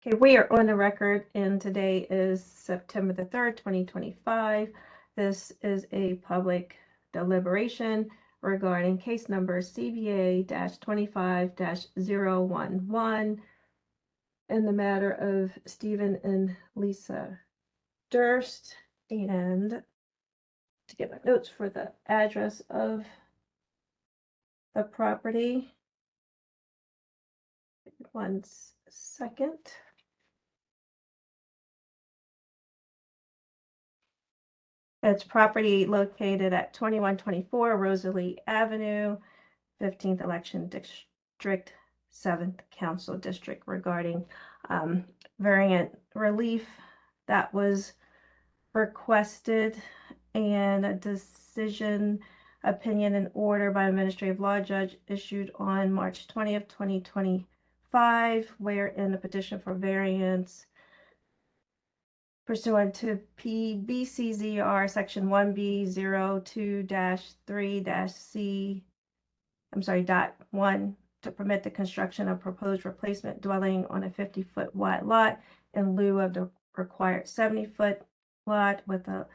Okay, we are on the record, and today is September the 3rd, 2025. This is a public deliberation regarding case number CBA-25-011 in the matter of Stephen and Lisa Durst. And to get my notes for the address of the property. 1 second. It's property located at 2124 Rosalie Avenue, 15th Election District, 7th Council District, regarding variant relief that was requested, and a decision, opinion, and order by administrative law judge issued on March 20th, 2025, wherein the petition for variance pursuant to PBCZR section 1B02-3-C, .1, to permit the construction of proposed replacement dwelling on a 50-foot wide lot in lieu of the required 70-foot lot with a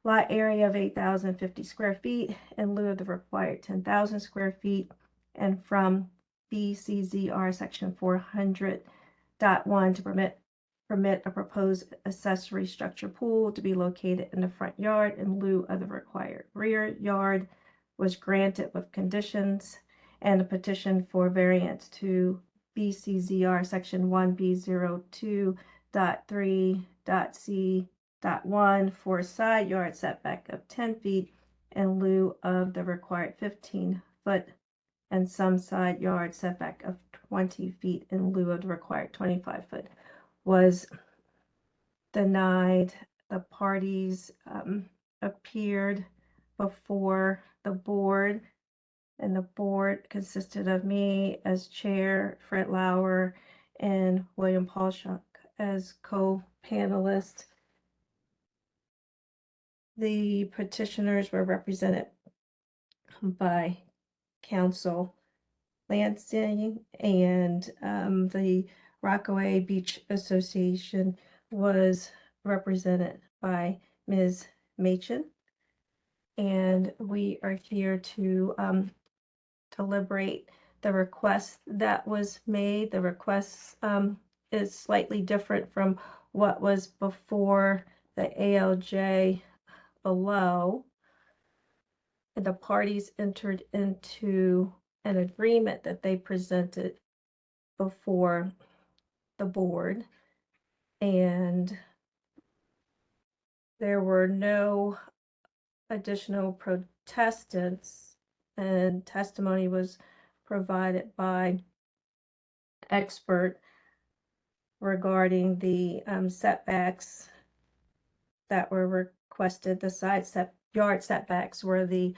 lot area of 8,050 square feet in lieu of the required 10,000 square feet, and from BCZR section 400.1 to permit a proposed accessory structure pool to be located in the front yard in lieu of the required rear yard was granted with conditions, and a petition for variance to BCZR section 1B02.3.C.1 for a side yard setback of 10 feet in lieu of the required 15-foot and some side yard setback of 20 feet in lieu of the required 25-foot was denied. The parties appeared before the board, and the board consisted of me as chair, Fred Lauer, and William Paulshock as co-panelists. The petitioners were represented by counsel Lansing, and the Rockaway Beach Association was represented by Ms. Machen. And we are here to deliberate the request that was made. The request is slightly different from what was before the ALJ below. The parties entered into an agreement that they presented before the board, and there were no additional protestants, and testimony was provided by expert regarding the setbacks that were requested. The yard setbacks were the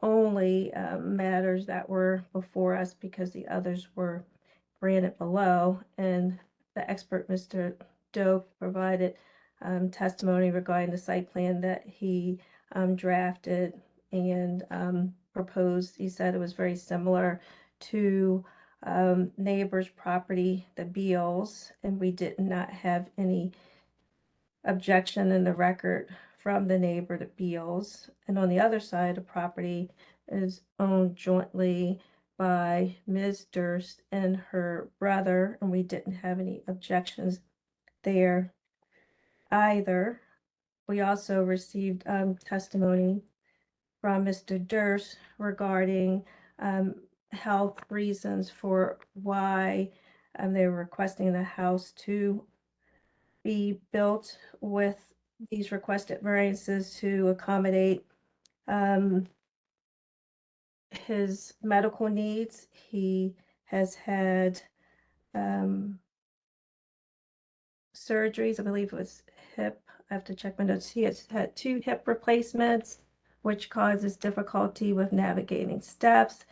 only matters that were before us because the others were granted below, and the expert, Mr. Doak, provided testimony regarding the site plan that he drafted and proposed. He said it was very similar to neighbor's property, the Beals, and we did not have any objection in the record from the neighbor, the Beals. And on the other side, the property is owned jointly by Ms. Durst and her brother, and we didn't have any objections there either. We also received testimony from Mr. Durst regarding health reasons for why they were requesting the house to be built with these requested variances to accommodate his medical needs. He has had surgeries. I believe it was hip. I have to check my notes. He has had 2 hip replacements, which causes difficulty with navigating steps.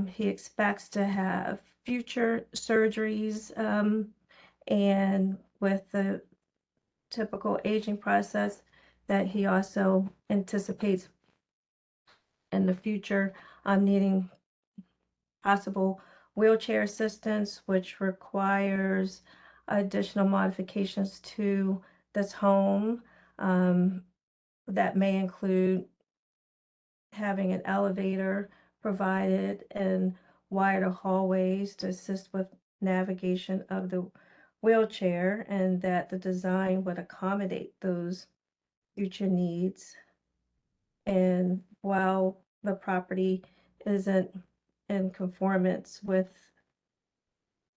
He expects to have future surgeries, and with the typical aging process that he also anticipates in the future needing possible wheelchair assistance, which requires additional modifications to this home that may include having an elevator provided and wider hallways to assist with navigation of the wheelchair, and that the design would accommodate those future needs. And while the property isn't in conformance with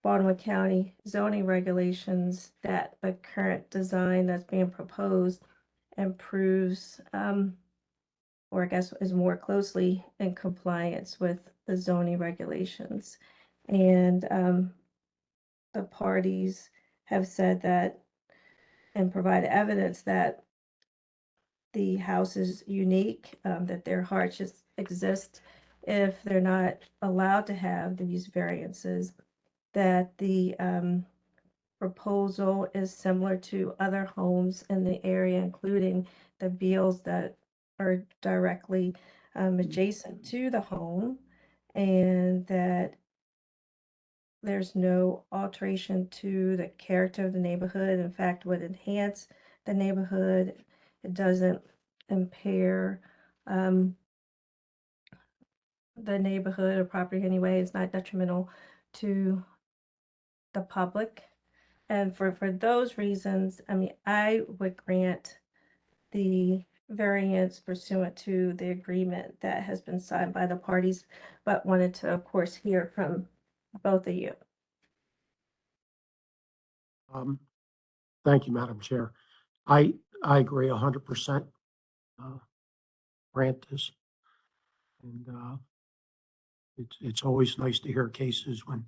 Baltimore County zoning regulations, that the current design that's being proposed improves, or I guess is more closely in compliance with the zoning regulations. And the parties have said that and provided evidence that the house is unique, that their hardships exist if they're not allowed to have these variances, that the proposal is similar to other homes in the area, including the Beals that are directly adjacent to the home, and that there's no alteration to the character of the neighborhood. In fact, would enhance the neighborhood. It doesn't impair the neighborhood or property anyway. It's not detrimental to the public. And for those reasons, I mean, I would grant the variance pursuant to the agreement that has been signed by the parties, but wanted to, of course, hear from both of you. Thank you, Madam Chair. I agree 100%. Grant this. And it's always nice to hear cases when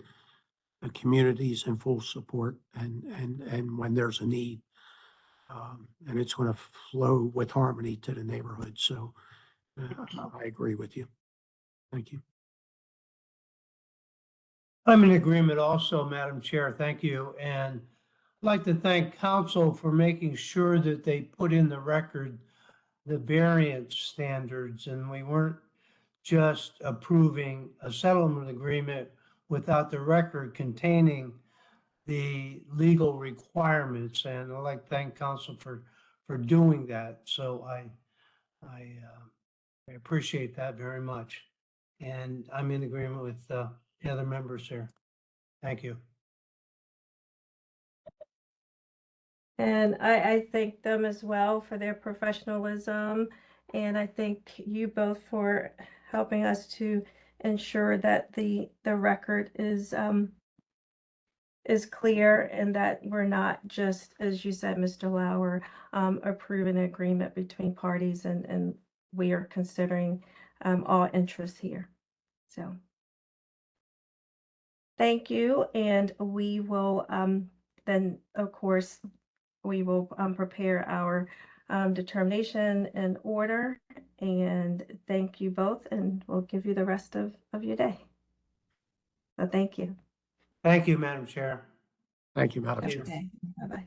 the community is in full support and when there's a need. And it's going to flow with harmony to the neighborhood. So I agree with you. Thank you. I'm in agreement also, Madam Chair. Thank you. And I'd like to thank council for making sure that they put in the record the variance standards, and we weren't just approving a settlement agreement without the record containing the legal requirements. And I'd like to thank council for doing that. So I appreciate that very much. And I'm in agreement with the other members here. Thank you. And I thank them as well for their professionalism. And I thank you both for helping us to ensure that the record is clear and that we're not just, as you said, Mr. Lauer, approving an agreement between parties, and we are considering all interests here. So thank you. And we will then, of course, we will prepare our determination and order. And thank you both, and we'll give you the rest of your day. So thank you. Thank you, Madam Chair. Thank you, Madam Have a Chair. good day. Bye-bye.